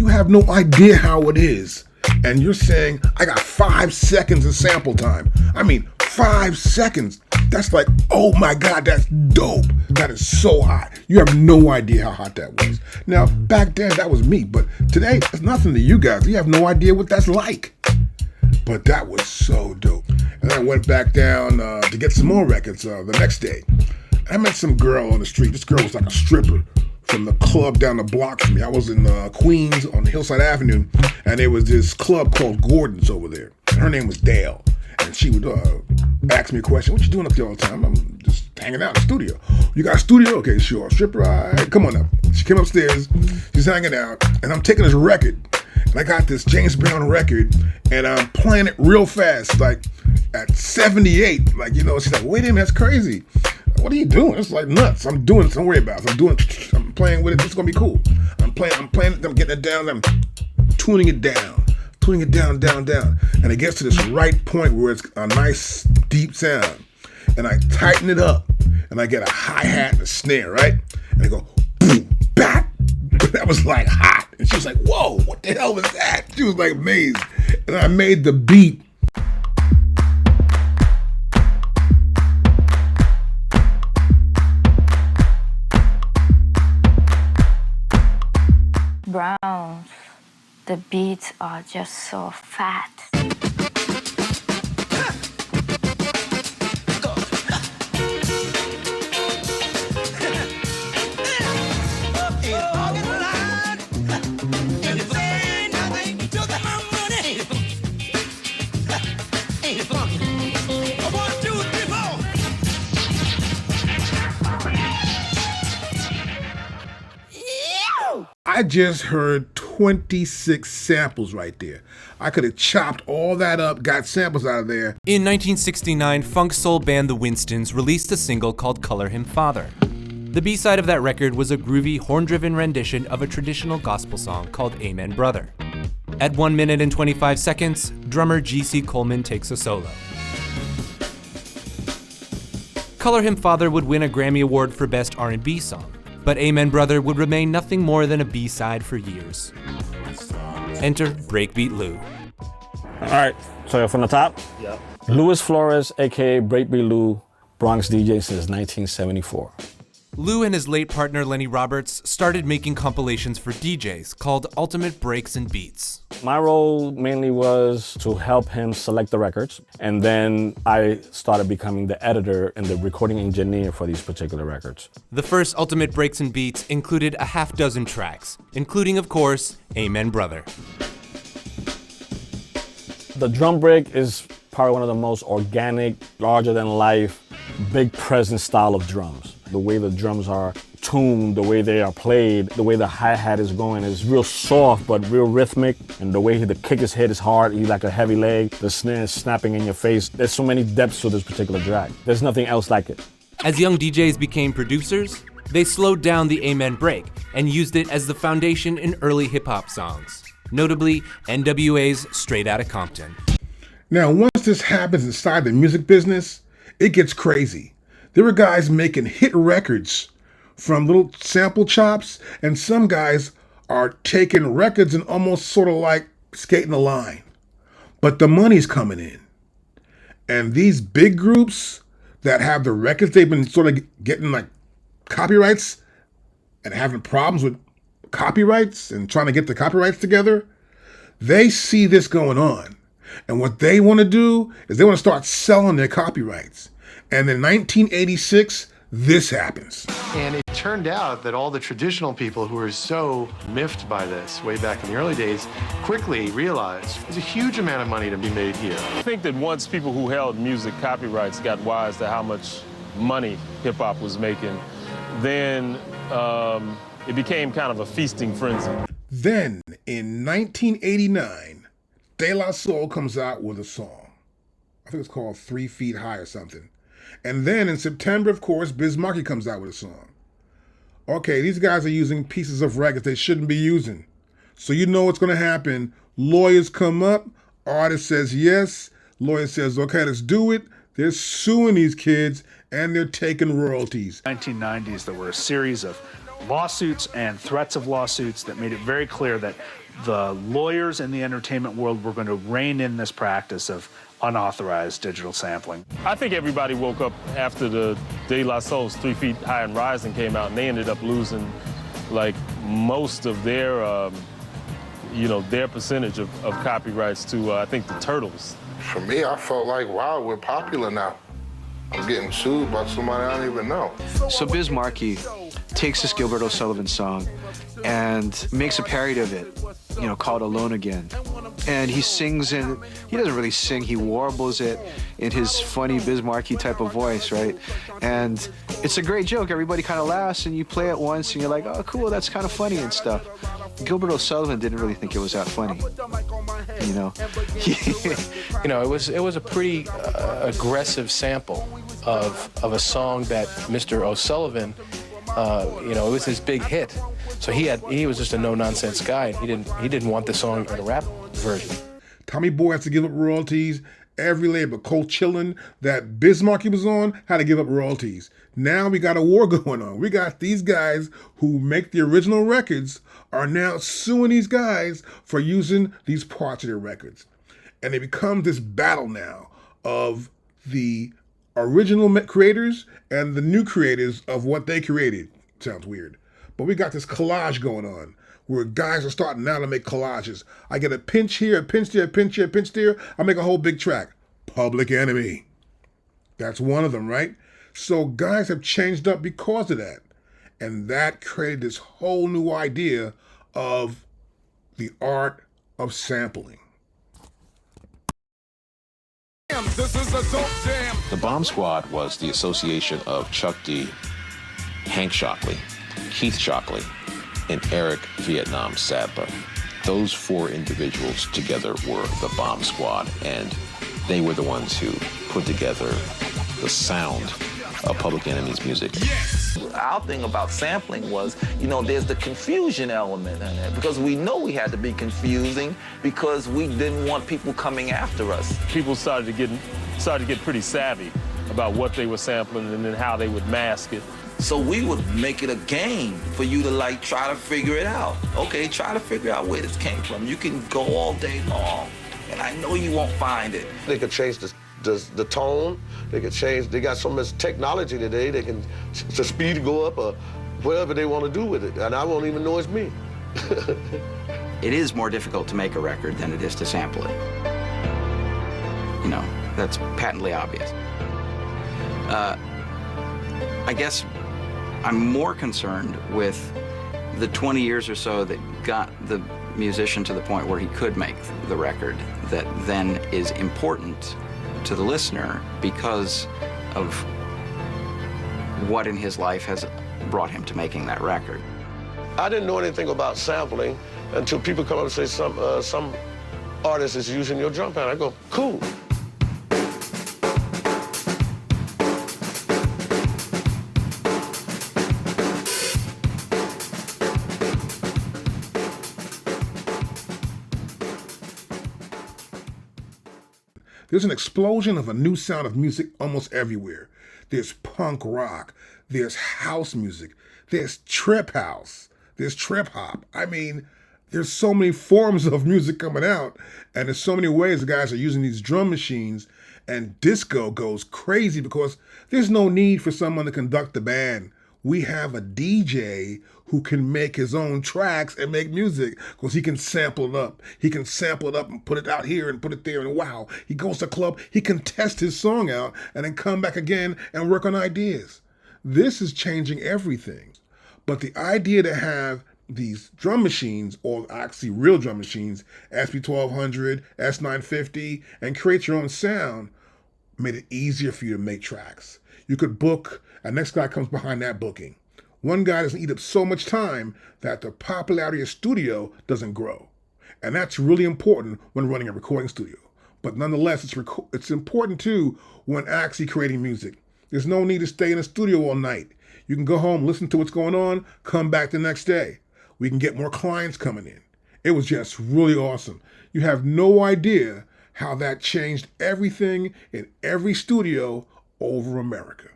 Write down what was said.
You have no idea how it is. And you're saying, I got 5 seconds of sample time. I mean, 5 seconds. That's like, oh my God, that's dope. That is so hot. You have no idea how hot that was. Now, back then, that was me. But today, it's nothing to you guys. You have no idea what that's like. But that was so dope. And I went back down to get some more records the next day. I met some girl on the street. This girl was like a stripper from the club down the block from me. I was in Queens on Hillside Avenue, and there was this club called Gordon's over there. And her name was Dale. And she would ask me a question, what you doing up there all the time? I'm just hanging out in the studio. You got a studio? Okay, sure. Stripper, all right, come on up. She came upstairs, she's hanging out, and I'm taking this record. And I got this James Brown record, and I'm playing it real fast, like at 78. Like, you know, she's like, wait a minute, that's crazy. What are you doing? It's like nuts. I'm doing it, don't worry about it. I'm playing with it, it's gonna be cool. I'm playing it, I'm getting it down, I'm tuning it down, down. And it gets to this right point where it's a nice deep sound. And I tighten it up, and I get a hi-hat and a snare, right? And I go, boom, bap. That was like hot. And she was like, whoa, what the hell was that? She was like amazed. And I made the beat. Browns, the beats are just so fat. I just heard 26 samples right there. I could have chopped all that up, got samples out of there. In 1969, funk soul band The Winstons released a single called Color Him Father. The B-side of that record was a groovy, horn-driven rendition of a traditional gospel song called Amen Brother. At 1 minute and 25 seconds, drummer G.C. Coleman takes a solo. Color Him Father would win a Grammy Award for Best R&B Song, but Amen Brother would remain nothing more than a B-side for years. Enter Breakbeat Lou. All right, so from the top? Yep. Luis Flores, aka Breakbeat Lou, Bronx DJ since 1974. Lou and his late partner Lenny Roberts started making compilations for DJs called Ultimate Breaks and Beats. My role mainly was to help him select the records, and then I started becoming the editor and the recording engineer for these particular records. The first Ultimate Breaks and Beats included a half dozen tracks, including, of course, Amen Brother. The drum break is probably one of the most organic, larger-than-life, big presence style of drums. The way the drums are tuned, the way they are played, the way the hi-hat is going is real soft but real rhythmic, and the way the kick is hit is hard, you like a heavy leg, the snare is snapping in your face. There's so many depths to this particular track. There's nothing else like it. As young DJs became producers, they slowed down the Amen break and used it as the foundation in early hip-hop songs, notably NWA's Straight Outta Compton. Now, once this happens inside the music business, it gets crazy. There were guys making hit records from little sample chops, and some guys are taking records and almost sort of like skating the line. But the money's coming in. And these big groups that have the records, they've been sort of getting like copyrights and having problems with copyrights and trying to get the copyrights together. They see this going on. And what they want to do is they want to start selling their copyrights. And in 1986, this happens. And it turned out that all the traditional people who were so miffed by this way back in the early days quickly realized there's a huge amount of money to be made here. I think that once people who held music copyrights got wise to how much money hip-hop was making, then it became kind of a feasting frenzy. Then, in 1989, De La Soul comes out with a song. I think it's called 3 Feet High or something. And then in September, of course, Biz Markie comes out with a song. Okay, these guys are using pieces of records they shouldn't be using. So you know what's going to happen. Lawyers come up, artist says yes, lawyer says, okay, let's do it. They're suing these kids and they're taking royalties. 1990s, there were a series of lawsuits and threats of lawsuits that made it very clear that the lawyers in the entertainment world were going to rein in this practice of unauthorized digital sampling. I think everybody woke up after the De La Soul's 3 Feet High and Rising came out, and they ended up losing like most of their, their percentage of copyrights to, I think, the Turtles. For me, I felt like, wow, we're popular now. I'm getting sued by somebody I don't even know. So Biz Markie takes this Gilbert O'Sullivan song and makes a parody of it, called Alone Again. And he sings in, he doesn't really sing, he warbles it in his funny Biz Markie type of voice, right? And it's a great joke. Everybody kind of laughs, and you play it once, and you're like, oh, cool, that's kind of funny and stuff. Gilbert O'Sullivan didn't really think it was that funny, It was a pretty aggressive sample of a song that Mr. O'Sullivan, it was his big hit. So he was just a no-nonsense guy. He didn't want the song in a rap version. Tommy Boy has to give up royalties. Every label, Cold Chillin', that Biz Markie was on, had to give up royalties. Now we got a war going on. We got these guys who make the original records are now suing these guys for using these parts of their records. And it becomes this battle now of the original creators and the new creators of what they created. Sounds weird. But we got this collage going on where guys are starting now to make collages. I get a pinch here, a pinch there, a pinch here, a pinch there. I make a whole big track. Public Enemy. That's one of them, right? So guys have changed up because of that. And that created this whole new idea of the art of sampling. The Bomb Squad was the association of Chuck D, Hank Shockley, Keith Shockley, and Eric Vietnam Sadler. Those 4 individuals together were the Bomb Squad, and they were the ones who put together the sound of Public Enemy's music. Our thing about sampling was, there's the confusion element in it, because we know we had to be confusing because we didn't want people coming after us. People started to get pretty savvy about what they were sampling and then how they would mask it. So we would make it a game for you to try to figure it out. Okay, try to figure out where this came from. You can go all day long, and I know you won't find it. They could change the tone. They could change. They got so much technology today. They can the speed go up or whatever they want to do with it, and I won't even know it's me. It is more difficult to make a record than it is to sample it. That's patently obvious. I guess I'm more concerned with the 20 years or so that got the musician to the point where he could make the record that then is important to the listener because of what in his life has brought him to making that record. I didn't know anything about sampling until people come up and say some artist is using your drum pad. I go, cool. There's an explosion of a new sound of music almost everywhere. There's punk rock, there's house music, there's trip house, there's trip hop. I mean, there's so many forms of music coming out, and there's so many ways the guys are using these drum machines, and disco goes crazy because there's no need for someone to conduct the band. We have a DJ who can make his own tracks and make music because he can sample it up. He can sample it up and put it out here and put it there, and wow, he goes to a club, he can test his song out and then come back again and work on ideas. This is changing everything. But the idea to have these drum machines, or actually real drum machines, SP1200, S950, and create your own sound, made it easier for you to make tracks. You could book, and next guy comes behind that booking. One guy doesn't eat up so much time that the popularity of studio doesn't grow. And that's really important when running a recording studio. But nonetheless, it's important too when actually creating music. There's no need to stay in a studio all night. You can go home, listen to what's going on, come back the next day. We can get more clients coming in. It was just really awesome. You have no idea how that changed everything in every studio over America.